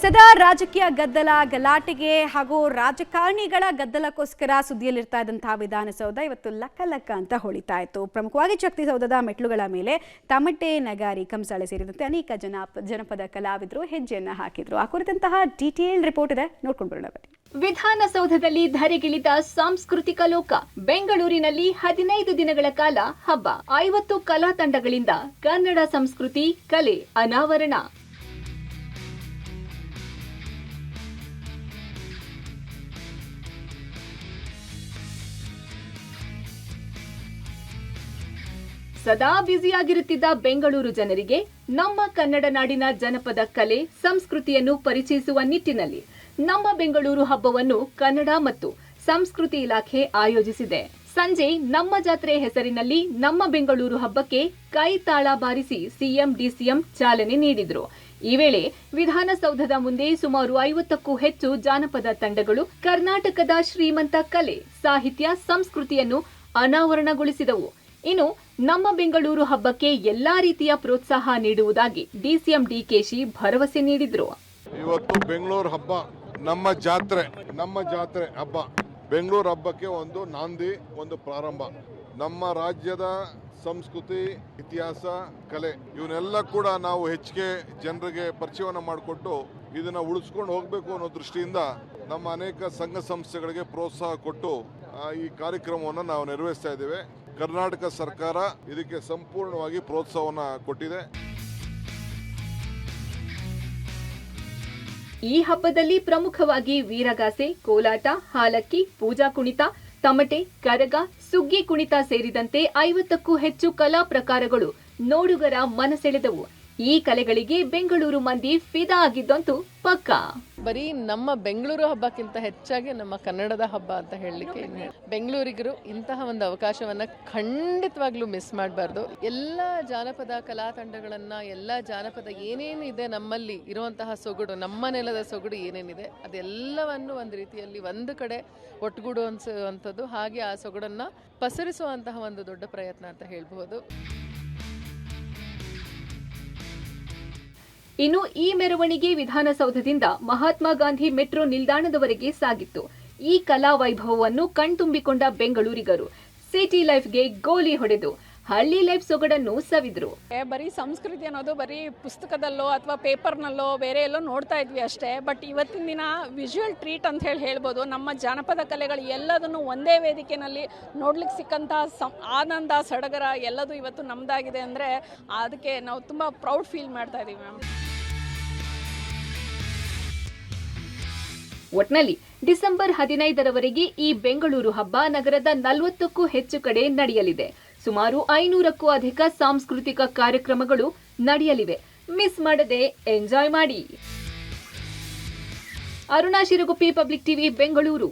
ಸದಾ ರಾಜಕೀಯ ಗದ್ದಲ ಗಲಾಟೆಗೆ ಹಾಗೂ ರಾಜಕಾರಣಿಗಳ ಗದ್ದಲಕ್ಕೋಸ್ಕರ ಸುದ್ದಿಯಲ್ಲಿರ್ತಾ ಇದ್ದಂತಹ ವಿಧಾನಸೌಧ ಇವತ್ತು ಲಕ್ಕ ಅಂತ ಹೊಳಿತಾ ಇತ್ತು. ಪ್ರಮುಖವಾಗಿ ಶಕ್ತಿಸೌಧದ ಮೆಟ್ಲುಗಳ ಮೇಲೆ ತಮಟೆ, ನಗಾರಿ, ಕಂಸಾಳೆ ಸೇರಿದಂತೆ ಅನೇಕ ಜನಪದ ಕಲಾವಿದರು ಹೆಜ್ಜೆಯನ್ನ ಹಾಕಿದ್ರು. ಆ ಕುರಿತಂತಹ ಡೀಟೇಲ್ ರಿಪೋರ್ಟ್ ಇದೆ, ನೋಡ್ಕೊಂಡು ಬರೋಣ ಬನ್ನಿ. ವಿಧಾನಸೌಧದಲ್ಲಿ ಧರೆಗಿಳಿದ ಸಾಂಸ್ಕೃತಿಕ ಲೋಕ. ಬೆಂಗಳೂರಿನಲ್ಲಿ 15 ದಿನಗಳ ಕಾಲ ಹಬ್ಬ. 50 ಕಲಾ ತಂಡಗಳಿಂದ ಕನ್ನಡ ಸಂಸ್ಕೃತಿ, ಕಲೆ ಅನಾವರಣ. ಸದಾ ಬ್ಯುಸಿಯಾಗಿರುತ್ತಿದ್ದ ಬೆಂಗಳೂರು ಜನರಿಗೆ ನಮ್ಮ ಕನ್ನಡ ನಾಡಿನ ಜನಪದ ಕಲೆ, ಸಂಸ್ಕೃತಿಯನ್ನು ಪರಿಚಯಿಸುವ ನಿಟ್ಟಿನಲ್ಲಿ ನಮ್ಮ ಬೆಂಗಳೂರು ಹಬ್ಬವನ್ನು ಕನ್ನಡ ಮತ್ತು ಸಂಸ್ಕೃತಿ ಇಲಾಖೆ ಆಯೋಜಿಸಿದೆ. ಸಂಜೆ ನಮ್ಮ ಜಾತ್ರೆ ಹೆಸರಿನಲ್ಲಿ ನಮ್ಮ ಬೆಂಗಳೂರು ಹಬ್ಬಕ್ಕೆ ಕೈ ತಾಳ ಬಾರಿಸಿ ಸಿಎಂ, ಡಿಸಿಎಂ ಚಾಲನೆ ನೀಡಿದ್ರು. ಈ ವೇಳೆ ವಿಧಾನಸೌಧದ ಮುಂದೆ ಸುಮಾರು 50ಕ್ಕೂ ಹೆಚ್ಚು ಜಾನಪದ ತಂಡಗಳು ಕರ್ನಾಟಕದ ಶ್ರೀಮಂತ ಕಲೆ, ಸಾಹಿತ್ಯ, ಸಂಸ್ಕೃತಿಯನ್ನು ಅನಾವರಣಗೊಳಿಸಿದವು. ಇನ್ನು ನಮ್ಮ ಬೆಂಗಳೂರು ಹಬ್ಬಕ್ಕೆ ಎಲ್ಲಾ ರೀತಿಯ ಪ್ರೋತ್ಸಾಹ ನೀಡುವುದಾಗಿ ಡಿಸಿಎಂ ಡಿಕೆಶಿ ಭರವಸೆ ನೀಡಿದ್ರು. ಇವತ್ತು ಬೆಂಗಳೂರು ಹಬ್ಬ ನಮ್ಮ ಜಾತ್ರೆ ಹಬ್ಬ. ಬೆಂಗಳೂರು ಹಬ್ಬಕ್ಕೆ ಒಂದು ನಾಂದಿ, ಒಂದು ಪ್ರಾರಂಭ. ನಮ್ಮ ರಾಜ್ಯದ ಸಂಸ್ಕೃತಿ, ಇತಿಹಾಸ, ಕಲೆ ಇವನ್ನೆಲ್ಲ ಕೂಡ ನಾವು ಹೆಚ್ಚಿಗೆ ಜನರಿಗೆ ಪರಿಚಯವನ್ನು ಮಾಡಿಕೊಟ್ಟು ಇದನ್ನ ಉಳಿಸ್ಕೊಂಡು ಹೋಗಬೇಕು ಅನ್ನೋ ದೃಷ್ಟಿಯಿಂದ ನಮ್ಮ ಅನೇಕ ಸಂಘ ಸಂಸ್ಥೆಗಳಿಗೆ ಪ್ರೋತ್ಸಾಹ ಕೊಟ್ಟು ಈ ಕಾರ್ಯಕ್ರಮವನ್ನು ನಾವು ನಿರ್ವಹಿಸ್ತಾ ಇದ್ದೇವೆ. ಕರ್ನಾಟಕ ಸರ್ಕಾರ ಇದಕ್ಕೆ ಸಂಪೂರ್ಣವಾಗಿ ಪ್ರೋತ್ಸಾಹವನ್ನು ಕೊಟ್ಟಿದೆ. ಈ ಹಬ್ಬದಲ್ಲಿ ಪ್ರಮುಖವಾಗಿ ವೀರಗಾಸೆ, ಕೋಲಾಟ, ಹಾಲಕ್ಕಿ, ಪೂಜಾ ಕುಣಿತ, ತಮಟೆ, ಕರಗ, ಸುಗ್ಗಿ ಕುಣಿತ ಸೇರಿದಂತೆ 50ಕ್ಕೂ ಹೆಚ್ಚು ಕಲಾ ಪ್ರಕಾರಗಳು ನೋಡುಗರ ಮನಸೆಳೆದವು. ಈ ಕಲೆಗಳಿಗೆ ಬೆಂಗಳೂರು ಮಂದಿ ಫಿದಾ ಆಗಿದ್ದಂತೂ ಪಕ್ಕಾ. ಬರೀ ನಮ್ಮ ಬೆಂಗಳೂರು ಹಬ್ಬಕ್ಕಿಂತ ಹೆಚ್ಚಾಗಿ ನಮ್ಮ ಕನ್ನಡದ ಹಬ್ಬ ಅಂತ ಹೇಳಲಿಕ್ಕೆ ಬೆಂಗಳೂರಿಗರು ಇಂತಹ ಒಂದು ಅವಕಾಶವನ್ನ ಖಂಡಿತವಾಗ್ಲೂ ಮಿಸ್ ಮಾಡಬಾರ್ದು. ಎಲ್ಲ ಜಾನಪದ ಕಲಾ ತಂಡಗಳನ್ನ, ಎಲ್ಲ ಜಾನಪದ ಏನೇನಿದೆ ನಮ್ಮಲ್ಲಿ ಇರುವಂತಹ ಸೊಗಡು, ನಮ್ಮ ನೆಲದ ಸೊಗಡು ಏನೇನಿದೆ ಅದೆಲ್ಲವನ್ನು ಒಂದು ರೀತಿಯಲ್ಲಿ ಒಂದು ಕಡೆ ಒಟ್ಟುಗೂಡುವಂಥದ್ದು, ಹಾಗೆ ಆ ಸೊಗಡನ್ನ ಪಸರಿಸುವಂತಹ ಒಂದು ದೊಡ್ಡ ಪ್ರಯತ್ನ ಅಂತ ಹೇಳ್ಬಹುದು. ಇನ್ನು ಈ ಮೆರವಣಿಗೆ ವಿಧಾನಸೌಧದಿಂದ ಮಹಾತ್ಮ ಗಾಂಧಿ ಮೆಟ್ರೋ ನಿಲ್ದಾಣದವರೆಗೆ ಸಾಗಿತ್ತು. ಈ ಕಲಾ ವೈಭವವನ್ನು ಕಣ್ತುಂಬಿಕೊಂಡ ಬೆಂಗಳೂರಿಗರು ಸಿಟಿ ಲೈಫ್ಗೆ ಗೋಲಿ ಹೊಡೆದು ಹಳ್ಳಿ ಲೈಫ್ ಸೊಗಡನ್ನು ಸವಿದ್ರು. ಬರೀ ಸಂಸ್ಕೃತಿ ಅನ್ನೋದು ಬರೀ ಪುಸ್ತಕದಲ್ಲೋ ಅಥವಾ ಪೇಪರ್ನಲ್ಲೋ ಬೇರೆ ಎಲ್ಲೋ ನೋಡ್ತಾ ಇದ್ವಿ ಅಷ್ಟೇ. ಬಟ್ ಇವತ್ತಿನ ದಿನ ವಿಜುವಲ್ ಟ್ರೀಟ್ ಅಂತ ಹೇಳ್ಬೋದು. ನಮ್ಮ ಜಾನಪದ ಕಲೆಗಳು ಎಲ್ಲದನ್ನು ಒಂದೇ ವೇದಿಕೆಯಲ್ಲಿ ನೋಡ್ಲಿಕ್ಕೆ ಸಿಕ್ಕಂತಹ ಆನಂದ, ಸಡಗರ ಎಲ್ಲದೂ ಇವತ್ತು ನಮ್ದಾಗಿದೆ ಅಂದರೆ ಅದಕ್ಕೆ ನಾವು ತುಂಬ ಪ್ರೌಡ್ ಫೀಲ್ ಮಾಡ್ತಾ ಇದೀವಿ ಮ್ಯಾಮ್. ಒಟ್ನಲ್ಲಿ ಡಿಸೆಂಬರ್ 15ರವರೆಗೆ ಈ ಬೆಂಗಳೂರು ಹಬ್ಬ ನಗರದ 40ಕ್ಕೂ ಹೆಚ್ಚು ಕಡೆ ನಡೆಯಲಿದೆ. ಸುಮಾರು 500ಕ್ಕೂ ಅಧಿಕ ಸಾಂಸ್ಕೃತಿಕ ಕಾರ್ಯಕ್ರಮಗಳು ನಡೆಯಲಿವೆ. ಮಿಸ್ ಮಾಡದೆ ಎಂಜಾಯ್ ಮಾಡಿ. Aruna Shiraguppi, public TV, Bengaluru.